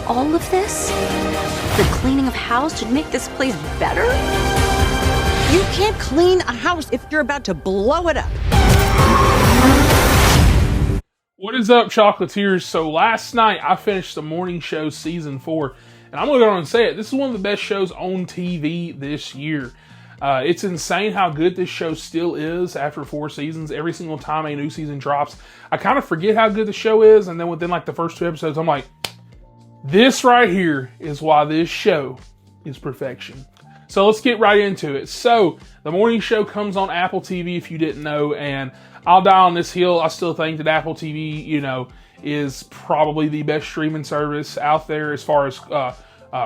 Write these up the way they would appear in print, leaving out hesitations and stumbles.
all of this? The cleaning of house should make this place better? You can't clean a house if you're about to blow it up. What is up, Chocolatiers? So last night I finished the morning show season 4, and I'm going to go on and say it. This is one of the best shows on TV this year. It's insane how good this show still is after 4 seasons. Every single time a new season drops, I kind of forget how good the show is, and then within like the first 2 episodes, I'm like, this right here is why this show is perfection. So let's get right into it. So the morning show comes on Apple TV if you didn't know, and I'll die on this hill. I still think that Apple TV, is probably the best streaming service out there as far as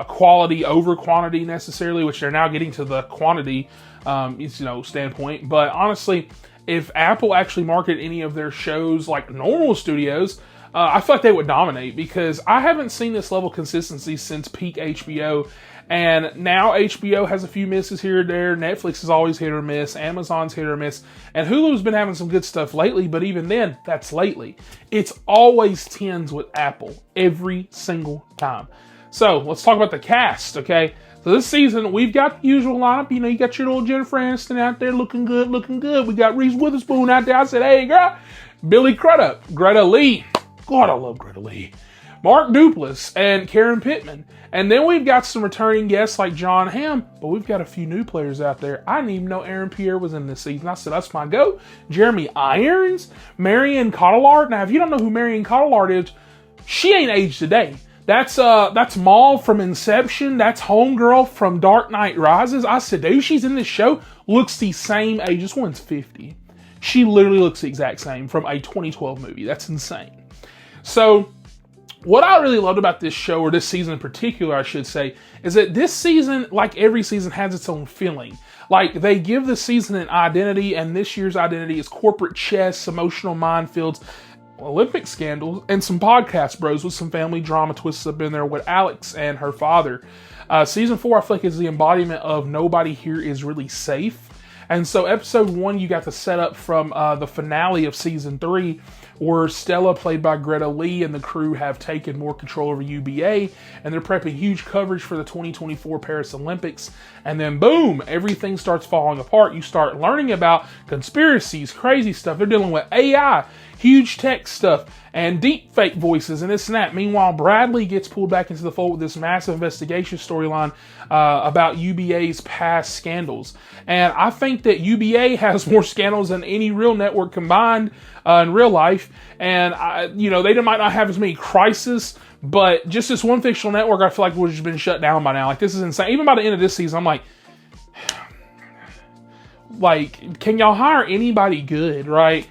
quality over quantity necessarily, which they're now getting to the quantity, standpoint. But honestly, if Apple actually marketed any of their shows like normal studios, I feel like they would dominate, because I haven't seen this level of consistency since peak HBO. And now HBO has a few misses here or there. Netflix is always hit or miss. Amazon's hit or miss. And Hulu's been having some good stuff lately, but even then, that's lately. It's always tens with Apple every single time. So let's talk about the cast, okay? So this season, we've got the usual lineup. You got your little Jennifer Aniston out there looking good, looking good. We got Reese Witherspoon out there. I said, hey, girl. Billy Crudup, Greta Lee. God, I love Greta Lee. Mark Duplass and Karen Pittman. And then we've got some returning guests like John Hamm, but we've got a few new players out there. I didn't even know Aaron Pierre was in this season. I said, that's my go. Jeremy Irons, Marion Cotillard. Now, if you don't know who Marion Cotillard is, she ain't aged a day. That's Maul from Inception. That's Homegirl from Dark Knight Rises. I said, dude, she's in this show. Looks the same age. This one's 50. She literally looks the exact same from a 2012 movie. That's insane. So, what I really loved about this show, or this season in particular, I should say, is that this season, like every season, has its own feeling. Like, they give the season an identity, and this year's identity is corporate chess, emotional minefields, Olympic scandals, and some podcast bros with some family drama twists up in there with Alex and her father. Season 4, I feel like, is the embodiment of nobody here is really safe. And so episode 1, you got the setup from the finale of season 3, where Stella, played by Greta Lee, and the crew have taken more control over UBA, and they're prepping huge coverage for the 2024 Paris Olympics. And then boom, everything starts falling apart. You start learning about conspiracies, crazy stuff. They're dealing with AI, huge tech stuff, and deep fake voices, and this and that. Meanwhile, Bradley gets pulled back into the fold with this massive investigation storyline about UBA's past scandals. And I think that UBA has more scandals than any real network combined in real life. And, they might not have as many crises, but just this one fictional network, I feel like would have been shut down by now. Like, this is insane. Even by the end of this season, I'm like, can y'all hire anybody good, right?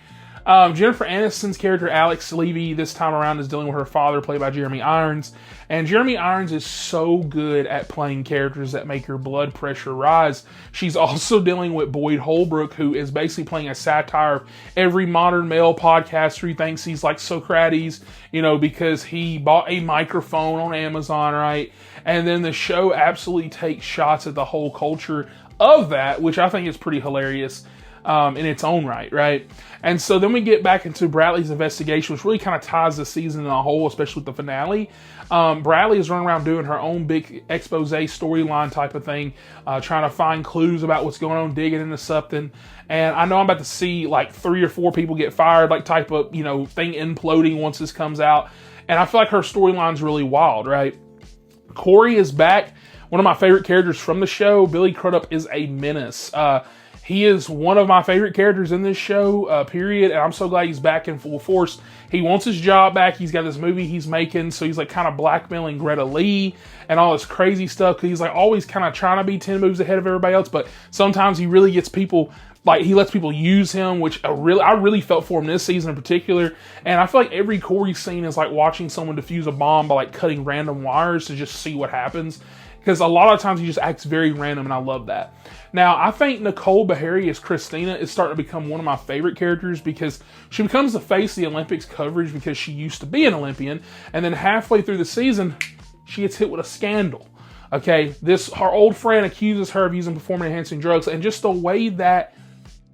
Jennifer Aniston's character, Alex Levy, this time around is dealing with her father, played by Jeremy Irons. And Jeremy Irons is so good at playing characters that make your blood pressure rise. She's also dealing with Boyd Holbrook, who is basically playing a satire of every modern male podcaster who thinks he's like Socrates, because he bought a microphone on Amazon, right? And then the show absolutely takes shots at the whole culture of that, which I think is pretty hilarious. In its own right? And so then we get back into Bradley's investigation, which really kind of ties the season in a whole, especially with the finale. Bradley is running around doing her own big expose storyline type of thing, trying to find clues about what's going on, digging into something. And I know I'm about to see like 3 or 4 people get fired, like type of, thing imploding once this comes out. And I feel like her storyline's really wild, right? Corey is back. One of my favorite characters from the show. Billy Crudup is a menace. He is one of my favorite characters in this show, period, and I'm so glad he's back in full force. He wants his job back. He's got this movie he's making, so he's like kind of blackmailing Greta Lee and all this crazy stuff, because he's like always kind of trying to be 10 moves ahead of everybody else, but sometimes he really gets people, like he lets people use him, which I really felt for him this season in particular. And I feel like every Corey scene is like watching someone defuse a bomb by like cutting random wires to just see what happens. Because a lot of times he just acts very random, and I love that. Now, I think Nicole Beharie as Christina is starting to become one of my favorite characters, because she becomes the face of the Olympics coverage because she used to be an Olympian, and then halfway through the season, she gets hit with a scandal. Okay, her old friend accuses her of using performance-enhancing drugs, and just the way that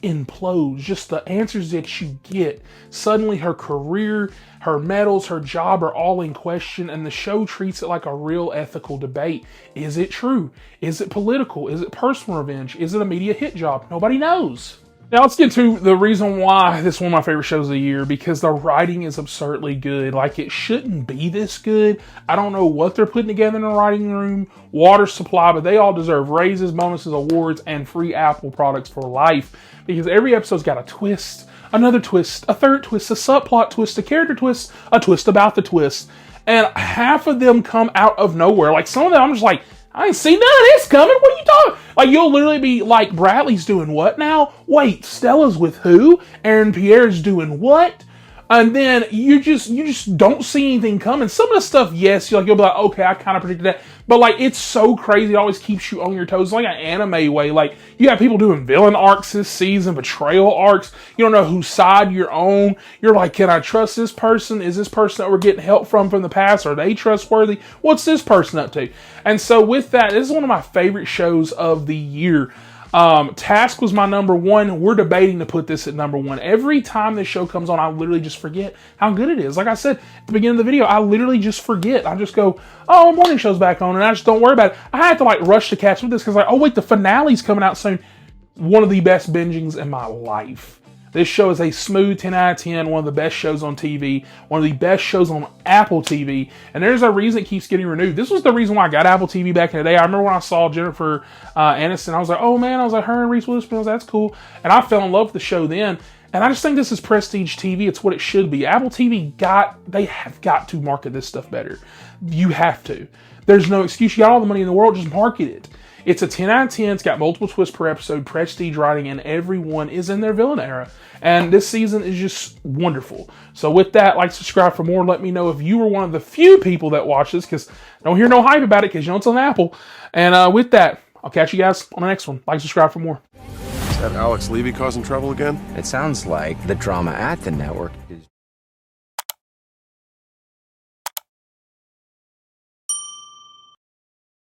implodes. Just the answers that you get. Suddenly her career, her medals, her job are all in question, and the show treats it like a real ethical debate. Is it true? Is it political? Is it personal revenge? Is it a media hit job? Nobody knows. Now let's get to the reason why this is one of my favorite shows of the year, because the writing is absurdly good. Like, it shouldn't be this good. I don't know what they're putting together in the writing room, water supply, but they all deserve raises, bonuses, awards, and free Apple products for life, because every episode's got a twist, another twist, a third twist, a subplot twist, a character twist, a twist about the twist, and half of them come out of nowhere. Like, some of them I'm just like, I ain't seen none of this coming. What are you talking? Like, you'll literally be like, Bradley's doing what now? Wait, Stella's with who? Aaron Pierre's doing what? And then you just don't see anything coming. Some of the stuff, yes, you'll be like, okay, I kind of predicted that. But like, it's so crazy. It always keeps you on your toes. It's like an anime way. Like, you have people doing villain arcs this season, betrayal arcs. You don't know whose side you're on. You're like, can I trust this person? Is this person that we're getting help from the past? Are they trustworthy? What's this person up to? And so with that, this is one of my favorite shows of the year. Task was my number one. We're debating to put this at number one. Every time this show comes on, I literally just forget how good it is. Like I said at the beginning of the video, I literally just forget. I just go, oh, morning show's back on, and I just don't worry about it. I had to like rush to catch with this because like, oh wait, the finale's coming out soon. One of the best bingings in my life. This show is a smooth 10 out of 10, one of the best shows on TV, one of the best shows on Apple TV, and there's a reason it keeps getting renewed. This was the reason why I got Apple TV back in the day. I remember when I saw Jennifer Aniston, I was like, oh man, I was like, her and Reese Witherspoon, that's cool. And I fell in love with the show then, and I just think this is prestige TV. It's what it should be. Apple TV they have got to market this stuff better. You have to. There's no excuse. You got all the money in the world, just market it. It's a 10 out of 10. It's got multiple twists per episode, prestige writing, and everyone is in their villain era. And this season is just wonderful. So with that, like, subscribe for more. Let me know if you were one of the few people that watch this, because don't hear no hype about it, because you know it's on Apple. And with that, I'll catch you guys on the next one. Like, subscribe for more. Is that Alex Levy causing trouble again? It sounds like the drama at the network is...